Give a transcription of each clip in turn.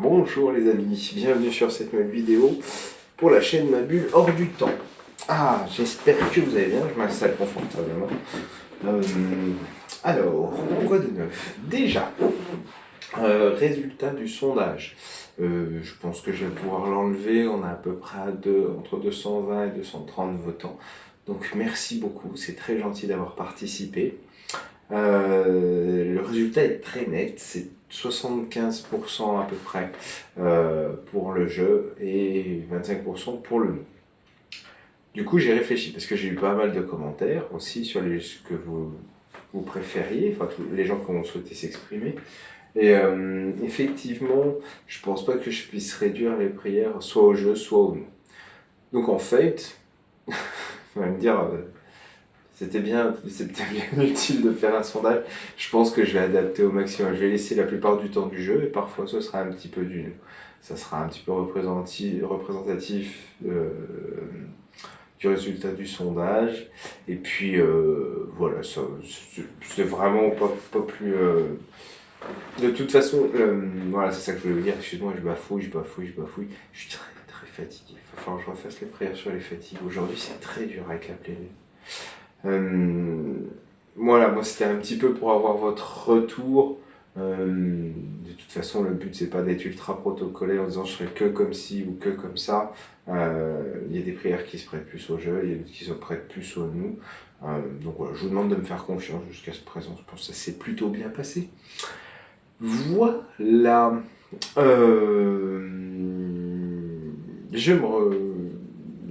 Bonjour les amis, bienvenue sur cette nouvelle vidéo pour la chaîne Ma Bulle hors du temps. Ah, j'espère que vous allez bien, je m'installe confortablement. Alors, quoi de neuf? Déjà, résultat du sondage. Je pense que je vais pouvoir l'enlever, on a à peu près entre 220 et 230 votants. Donc merci beaucoup, c'est très gentil d'avoir participé. Le résultat est très net, c'est 75% à peu près pour le jeu et 25% pour le non. Du coup, j'ai réfléchi parce que j'ai eu pas mal de commentaires aussi sur ce que vous préfériez, enfin les gens qui ont souhaité s'exprimer. Et effectivement, je pense pas que je puisse réduire les prières soit au jeu, soit au non. Donc en fait, on va me dire, c'était bien utile de faire un sondage. Je pense que je vais adapter au maximum. Je vais laisser la plupart du temps du jeu et parfois ce sera un petit peu du non. Ça sera un petit peu représentatif du résultat du sondage. Et puis voilà, c'est vraiment pas plus. De toute façon, voilà, c'est ça que je voulais vous dire. Excuse-moi, je bafouille. Je suis très très fatigué. Il va falloir que je refasse les prières sur les fatigues. Aujourd'hui, c'est très dur avec la pleine lune. Voilà, moi c'était un petit peu pour avoir votre retour. De toute façon, le but c'est pas d'être ultra protocolaire en disant je ferai que comme ci ou que comme ça. Il y a des prières qui se prêtent plus au jeu, il y a d'autres qui se prêtent plus au nous. Donc voilà, je vous demande de me faire confiance jusqu'à ce présent. Je pense que ça s'est plutôt bien passé. Voilà.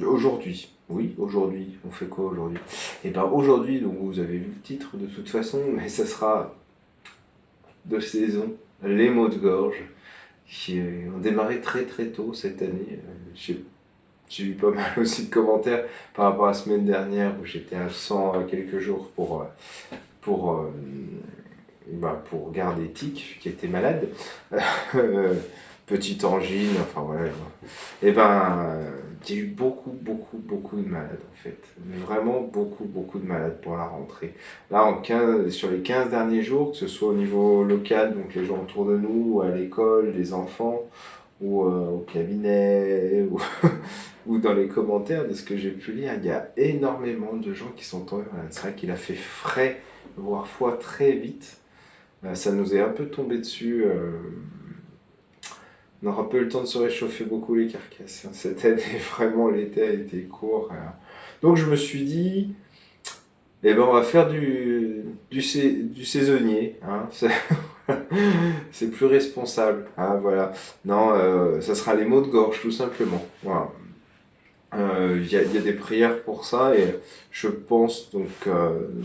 Aujourd'hui, oui, aujourd'hui, on fait quoi aujourd'hui? Et bien aujourd'hui, donc vous avez vu le titre de toute façon, mais ça sera de saison, les mots de gorge, qui ont démarré très très tôt cette année. J'ai eu pas mal aussi de commentaires par rapport à la semaine dernière où j'étais absent quelques jours pour, pour garder Tic, qui était malade. Petite angine, enfin voilà. Et il y a eu beaucoup de malades en fait. Vraiment beaucoup de malades pour la rentrée. Là, sur les 15 derniers jours, que ce soit au niveau local, donc les gens autour de nous, ou à l'école, les enfants, ou au cabinet, ou dans les commentaires de ce que j'ai pu lire, il y a énormément de gens qui sont tombés malades. C'est vrai qu'il a fait frais, voire froid très vite. Ça nous est un peu tombé dessus. On n'aura pas eu le temps de se réchauffer beaucoup les carcasses. Cette année, vraiment, l'été a été court. Donc je me suis dit, eh ben, on va faire du saisonnier. Hein. C'est plus responsable. Hein, voilà. Non, ça sera les mots de gorge, tout simplement. Voilà. Il y a des prières pour ça et je pense, donc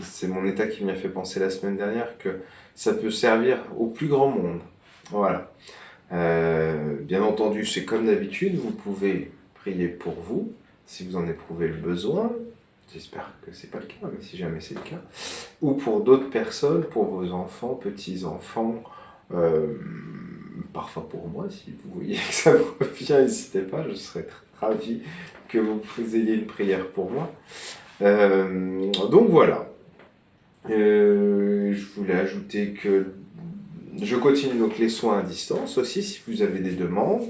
c'est mon état qui m'y a fait penser la semaine dernière, que ça peut servir au plus grand monde. Voilà. Bien entendu, c'est comme d'habitude, vous pouvez prier pour vous, si vous en éprouvez le besoin. J'espère que c'est pas le cas, mais si jamais c'est le cas. Ou pour d'autres personnes, pour vos enfants, petits-enfants, parfois pour moi, si vous voyez que ça vous revient, n'hésitez pas, je serais très ravi que vous ayez une prière pour moi. Donc voilà. Je voulais ajouter que je continue donc les soins à distance aussi, si vous avez des demandes.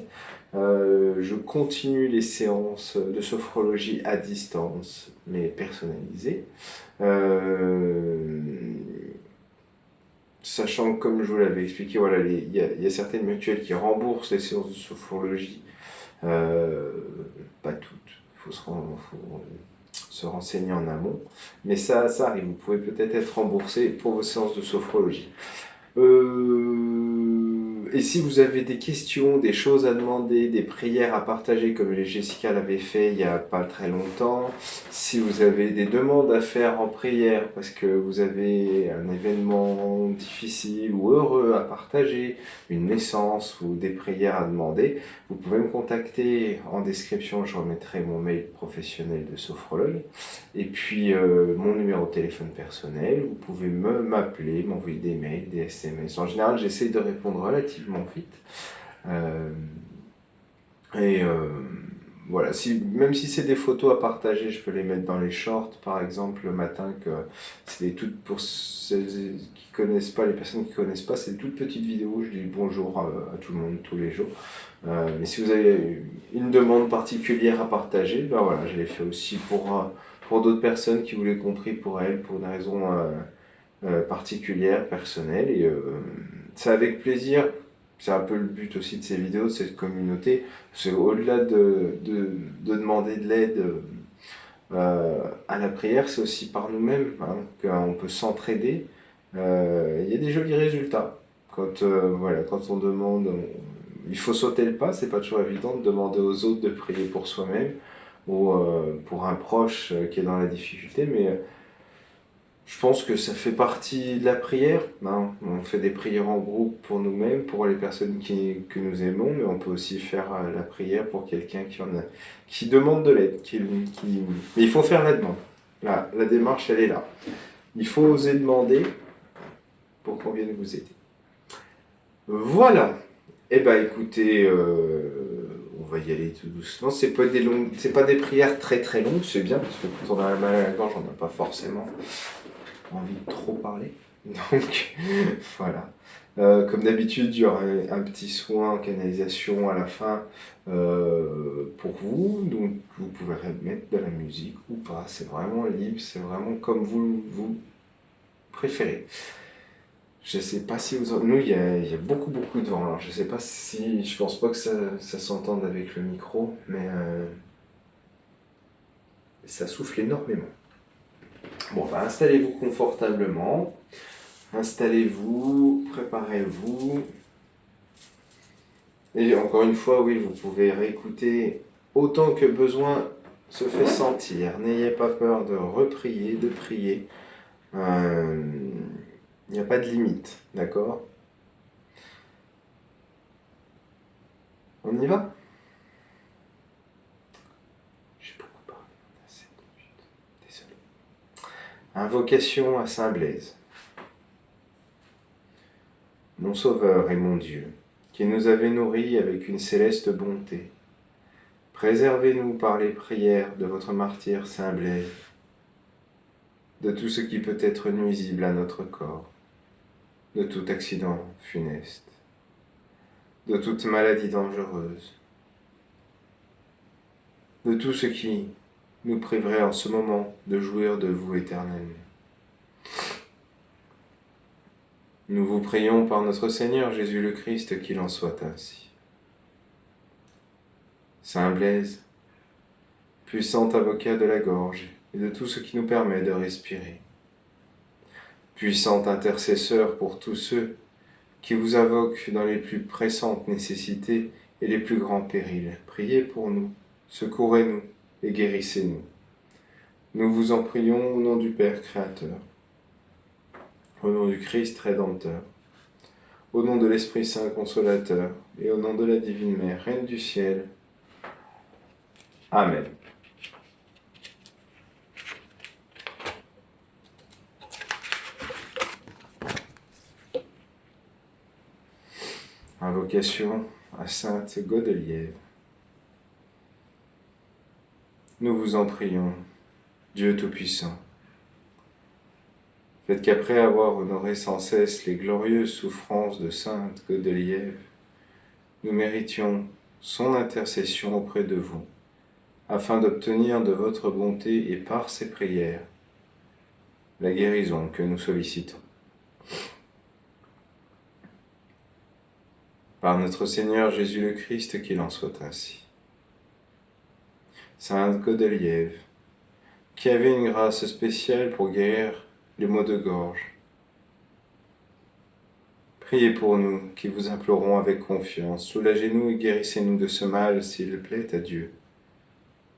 Je continue les séances de sophrologie à distance, mais personnalisées. Sachant que, comme je vous l'avais expliqué, voilà, il y a certaines mutuelles qui remboursent les séances de sophrologie. Pas toutes. Il faut se renseigner en amont. Mais ça arrive. Vous pouvez peut-être être remboursé pour vos séances de sophrologie. Et si vous avez des questions, des choses à demander, des prières à partager comme Jessica l'avait fait il n'y a pas très longtemps, si vous avez des demandes à faire en prière parce que vous avez un événement difficile ou heureux à partager, une naissance ou des prières à demander, vous pouvez me contacter en description, je remettrai mon mail professionnel de sophrologue et puis mon numéro de téléphone personnel. Vous pouvez m'appeler, m'envoyer des mails, des SMS. En général, j'essaie de répondre relativement vite. voilà, même si c'est des photos à partager, je peux les mettre dans les shorts, par exemple, le matin, que c'est des toutes, pour celles qui connaissent pas, les personnes qui connaissent pas, c'est des toutes petites vidéos, je dis bonjour à tout le monde tous les jours. Mais si vous avez une demande particulière à partager, ben voilà, je l'ai fait aussi pour d'autres personnes qui voulaient compris pour elles, pour une raison particulière, personnelle, et c'est avec plaisir. C'est un peu le but aussi de ces vidéos, de cette communauté. C'est au-delà de demander de l'aide à la prière, c'est aussi par nous-mêmes hein, qu'on peut s'entraider. Il y a des jolis résultats. Voilà, quand on demande, il faut sauter le pas, c'est pas toujours évident de demander aux autres de prier pour soi-même ou pour un proche qui est dans la difficulté, mais je pense que ça fait partie de la prière. Hein. On fait des prières en groupe pour nous-mêmes, pour les personnes que nous aimons, mais on peut aussi faire la prière pour quelqu'un qui demande de l'aide. Mais il faut faire la demande. La démarche, elle est là. Il faut oser demander pour qu'on vienne vous aider. Voilà. Eh ben, écoutez, on va y aller tout doucement. C'est pas des prières très très longues, c'est bien parce que quand on a mal à la gorge, on n'a pas forcément envie de trop parler. Donc voilà. Comme d'habitude, il y aura un petit soin en canalisation à la fin pour vous. Donc vous pouvez mettre de la musique ou pas. C'est vraiment libre, c'est vraiment comme vous préférez. Je sais pas si vous... Nous, il y a beaucoup de vent. Alors je sais pas si... Je pense pas que ça s'entende avec le micro, mais ça souffle énormément. Bon, bah, installez-vous confortablement. Installez-vous, préparez-vous. Et encore une fois, oui, vous pouvez réécouter autant que besoin se fait sentir. N'ayez pas peur de reprier, de prier. Il n'y a pas de limite, d'accord? On y va? J'ai beaucoup parlé. Désolé. Invocation à Saint Blaise. Mon Sauveur et mon Dieu, qui nous avez nourris avec une céleste bonté, préservez-nous par les prières de votre martyr Saint Blaise, de tout ce qui peut être nuisible à notre corps, de tout accident funeste, de toute maladie dangereuse, de tout ce qui nous priverait en ce moment de jouir de vous éternellement. Nous vous prions par notre Seigneur Jésus le Christ qu'il en soit ainsi. Saint Blaise, puissant avocat de la gorge et de tout ce qui nous permet de respirer, puissant intercesseur pour tous ceux qui vous invoquent dans les plus pressantes nécessités et les plus grands périls, priez pour nous, secourez-nous et guérissez-nous. Nous vous en prions au nom du Père Créateur, au nom du Christ Rédempteur, au nom de l'Esprit Saint Consolateur et au nom de la Divine Mère, Reine du ciel. Amen. Invocation à Sainte Godeliève. Nous vous en prions, Dieu Tout-Puissant. Faites qu'après avoir honoré sans cesse les glorieuses souffrances de Sainte Godeliève, nous méritions son intercession auprès de vous, afin d'obtenir de votre bonté et par ses prières la guérison que nous sollicitons. Par notre Seigneur Jésus le Christ, qu'il en soit ainsi. Sainte Godeliève, qui avait une grâce spéciale pour guérir les maux de gorge, priez pour nous qui vous implorons avec confiance, soulagez-nous et guérissez-nous de ce mal s'il plaît à Dieu.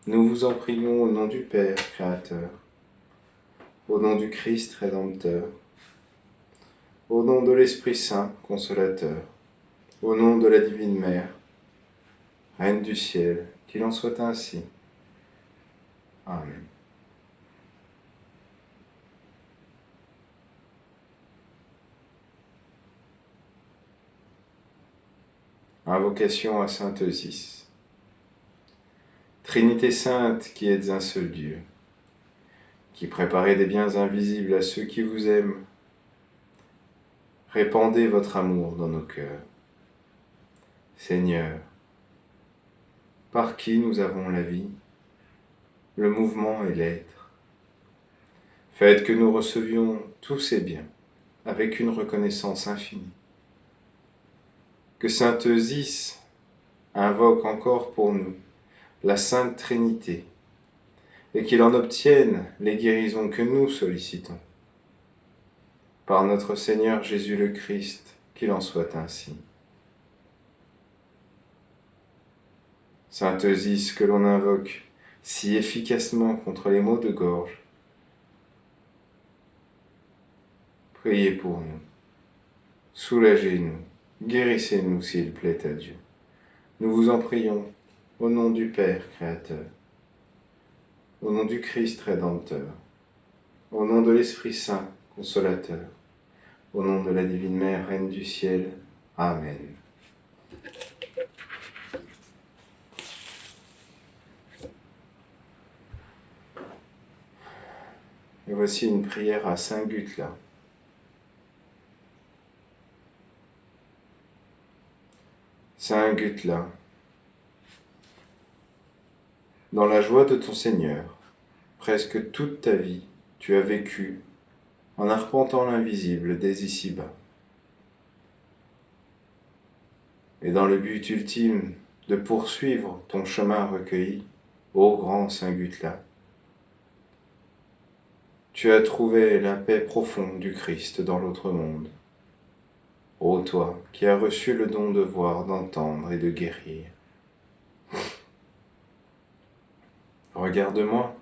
Nous vous en prions au nom du Père Créateur, au nom du Christ Rédempteur, au nom de l'Esprit Saint Consolateur, au nom de la Divine Mère, Reine du ciel, qu'il en soit ainsi. Amen. Invocation à Sainte Eusis. Trinité sainte qui êtes un seul Dieu, qui préparez des biens invisibles à ceux qui vous aiment, répandez votre amour dans nos cœurs. Seigneur, par qui nous avons la vie, le mouvement et l'être. Faites que nous recevions tous ces biens avec une reconnaissance infinie. Que Sainte Isis invoque encore pour nous la Sainte Trinité et qu'il en obtienne les guérisons que nous sollicitons. Par notre Seigneur Jésus le Christ, qu'il en soit ainsi. Sainte Isis que l'on invoque si efficacement contre les maux de gorge, priez pour nous, soulagez-nous, guérissez-nous s'il plaît à Dieu. Nous vous en prions, au nom du Père Créateur, au nom du Christ Rédempteur, au nom de l'Esprit Saint Consolateur, au nom de la Divine Mère, Reine du Ciel. Amen. Et voici une prière à Saint Gutla. Saint Gutla, dans la joie de ton Seigneur, presque toute ta vie, tu as vécu en arpentant l'invisible dès ici-bas. Et dans le but ultime de poursuivre ton chemin recueilli, ô grand Saint Gutla, tu as trouvé la paix profonde du Christ dans l'autre monde. Ô toi qui as reçu le don de voir, d'entendre et de guérir. Regarde-moi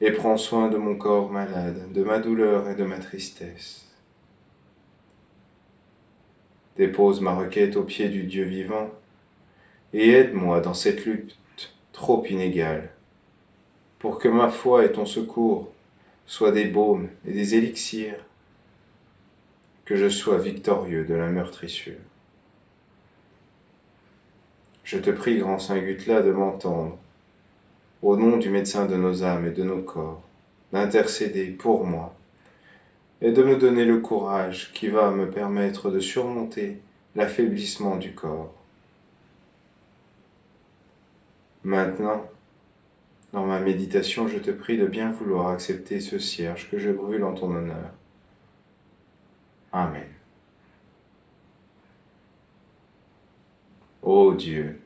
et prends soin de mon corps malade, de ma douleur et de ma tristesse. Dépose ma requête aux pieds du Dieu vivant et aide-moi dans cette lutte trop inégale, pour que ma foi et ton secours soient des baumes et des élixirs, que je sois victorieux de la meurtrissure. Je te prie, grand Saint Gutla, de m'entendre, au nom du médecin de nos âmes et de nos corps, d'intercéder pour moi et de me donner le courage qui va me permettre de surmonter l'affaiblissement du corps. Maintenant, dans ma méditation, je te prie de bien vouloir accepter ce cierge que je brûle en ton honneur. Amen. Ô Dieu,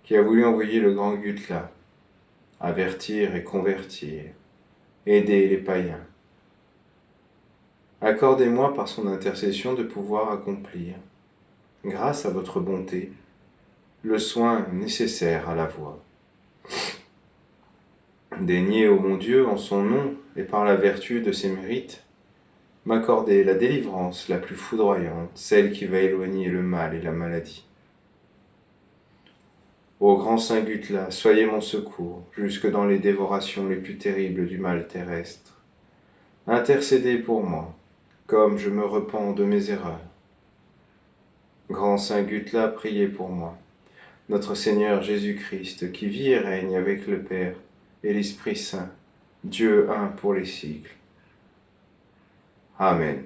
qui a voulu envoyer le grand Gutla, avertir et convertir, aider les païens, accordez-moi par son intercession de pouvoir accomplir, grâce à votre bonté, le soin nécessaire à la voie. Daignez, ô mon Dieu, en son nom et par la vertu de ses mérites, m'accorder la délivrance la plus foudroyante, celle qui va éloigner le mal et la maladie. Ô grand Saint Gutla, soyez mon secours, jusque dans les dévorations les plus terribles du mal terrestre. Intercédez pour moi, comme je me repens de mes erreurs. Grand Saint Gutla, priez pour moi. Notre Seigneur Jésus-Christ, qui vit et règne avec le Père et l'Esprit Saint, Dieu un pour les siècles. Amen.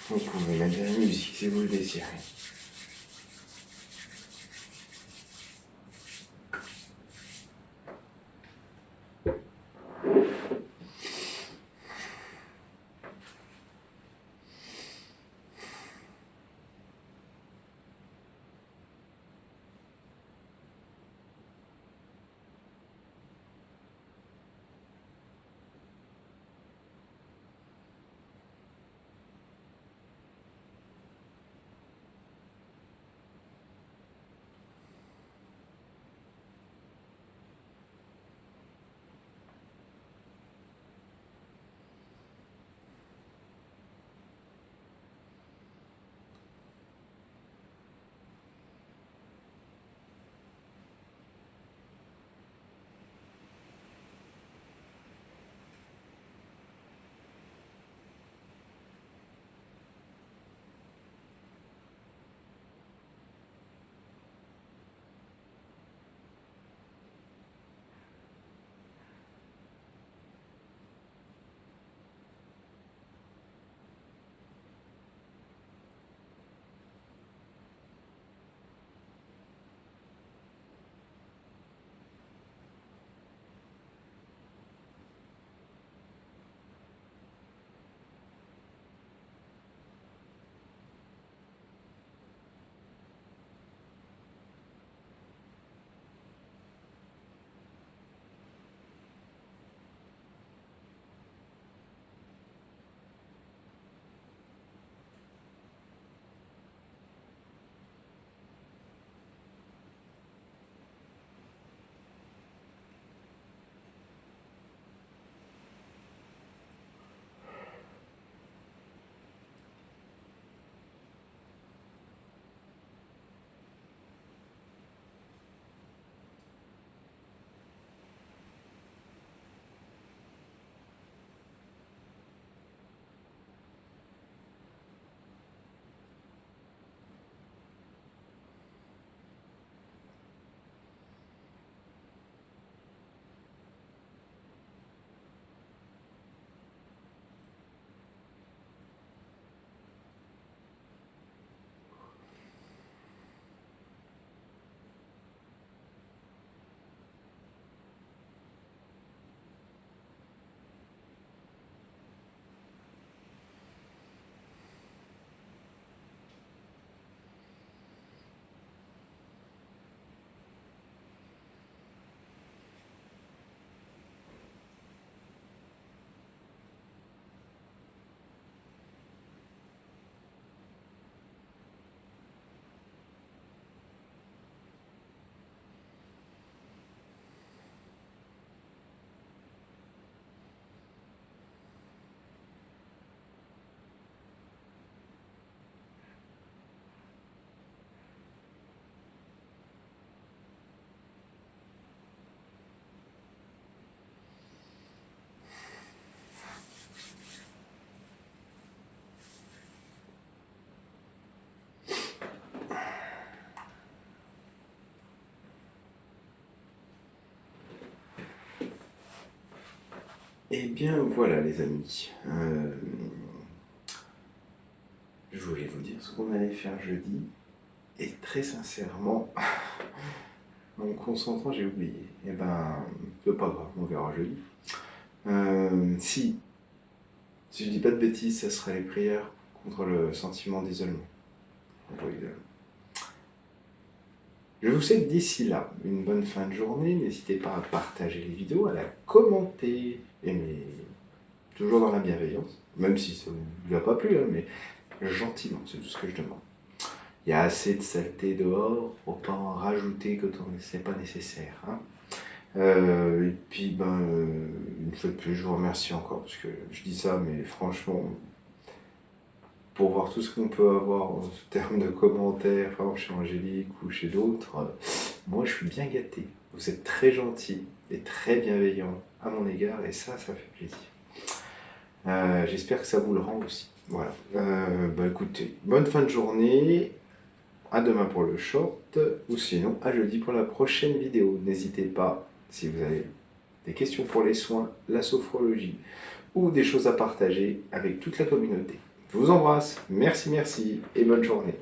Vous pouvez mettre de la musique si vous le désirez. Eh bien voilà les amis, je voulais vous dire ce qu'on allait faire jeudi, et très sincèrement, en me concentrant j'ai oublié. Eh ben, c'est pas grave, on verra jeudi. Si je dis pas de bêtises, ça sera les prières contre le sentiment d'isolement. Oui, je vous souhaite d'ici là une bonne fin de journée. N'hésitez pas à partager les vidéos, à la commenter, mais toujours dans la bienveillance, même si ça ne vous a pas plu, hein, mais gentiment, c'est tout ce que je demande. Il y a assez de saleté dehors, autant en rajouter quand c'est pas nécessaire. Hein. Et puis, une fois de plus, je vous remercie encore, parce que je dis ça, mais franchement, pour voir tout ce qu'on peut avoir en termes de commentaires, par exemple chez Angélique ou chez d'autres, moi je suis bien gâté. Vous êtes très gentil et très bienveillant à mon égard, et ça fait plaisir. J'espère que ça vous le rend aussi. Voilà. Écoutez, bonne fin de journée. À demain pour le short, ou sinon à jeudi pour la prochaine vidéo. N'hésitez pas, si vous avez des questions pour les soins, la sophrologie, ou des choses à partager avec toute la communauté. Je vous embrasse, merci et bonne journée.